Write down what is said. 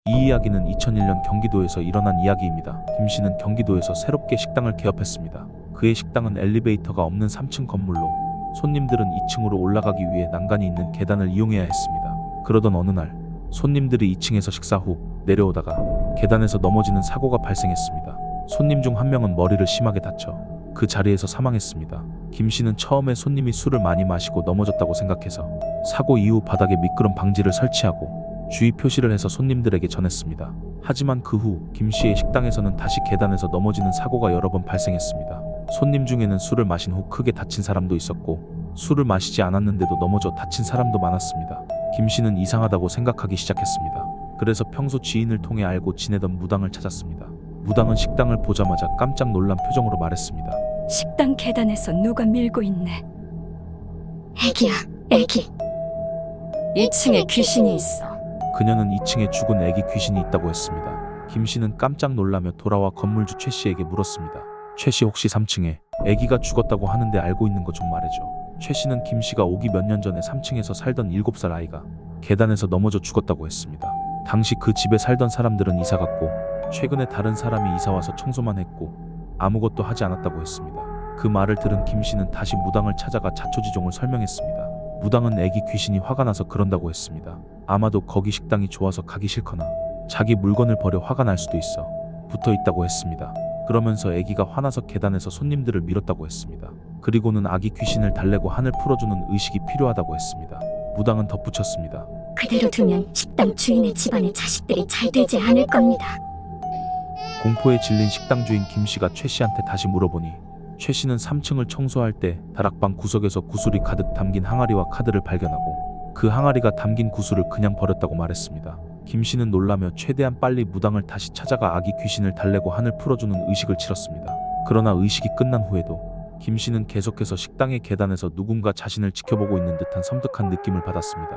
이 이야기는 2001년 경기도에서 일어난 이야기입니다. 김 씨는 경기도에서 새롭게 식당을 개업했습니다. 그의 식당은 엘리베이터가 없는 3층 건물로 손님들은 2층으로 올라가기 위해 난간이 있는 계단을 이용해야 했습니다. 그러던 어느 날 손님들이 2층에서 식사 후 내려오다가 계단에서 넘어지는 사고가 발생했습니다. 손님 중 한 명은 머리를 심하게 다쳐 그 자리에서 사망했습니다. 김 씨는 처음에 손님이 술을 많이 마시고 넘어졌다고 생각해서 사고 이후 바닥에 미끄럼 방지를 설치하고 주의 표시를 해서 손님들에게 전했습니다. 하지만 그 후 김 씨의 식당에서는 다시 계단에서 넘어지는 사고가 여러 번 발생했습니다. 손님 중에는 술을 마신 후 크게 다친 사람도 있었고 술을 마시지 않았는데도 넘어져 다친 사람도 많았습니다. 김 씨는 이상하다고 생각하기 시작했습니다. 그래서 평소 지인을 통해 알고 지내던 무당을 찾았습니다. 무당은 식당을 보자마자 깜짝 놀란 표정으로 말했습니다. 식당 계단에서 누가 밀고 있네. 애기야, 애기. 2층에 귀신이 있어. 그녀는 2층에 죽은 애기 귀신이 있다고 했습니다. 김 씨는 깜짝 놀라며 돌아와 건물주 최 씨에게 물었습니다. 최 씨 혹시 3층에 애기가 죽었다고 하는데 알고 있는 거 좀 말해줘. 최 씨는 김 씨가 오기 몇 년 전에 3층에서 살던 7살 아이가 계단에서 넘어져 죽었다고 했습니다. 당시 그 집에 살던 사람들은 이사 갔고 최근에 다른 사람이 이사 와서 청소만 했고 아무것도 하지 않았다고 했습니다. 그 말을 들은 김 씨는 다시 무당을 찾아가 자초지종을 설명했습니다. 무당은 애기 귀신이 화가 나서 그런다고 했습니다. 아마도 거기 식당이 좋아서 가기 싫거나 자기 물건을 버려 화가 날 수도 있어 붙어 있다고 했습니다. 그러면서 애기가 화나서 계단에서 손님들을 밀었다고 했습니다. 그리고는 아기 귀신을 달래고 한을 풀어주는 의식이 필요하다고 했습니다. 무당은 덧붙였습니다. 그대로 두면 식당 주인의 집안의 자식들이 잘 되지 않을 겁니다. 공포에 질린 식당 주인 김 씨가 최 씨한테 다시 물어보니 최 씨는 3층을 청소할 때 다락방 구석에서 구슬이 가득 담긴 항아리와 카드를 발견하고 그 항아리가 담긴 구슬을 그냥 버렸다고 말했습니다. 김 씨는 놀라며 최대한 빨리 무당을 다시 찾아가 아기 귀신을 달래고 한을 풀어주는 의식을 치렀습니다. 그러나 의식이 끝난 후에도 김 씨는 계속해서 식당의 계단에서 누군가 자신을 지켜보고 있는 듯한 섬뜩한 느낌을 받았습니다.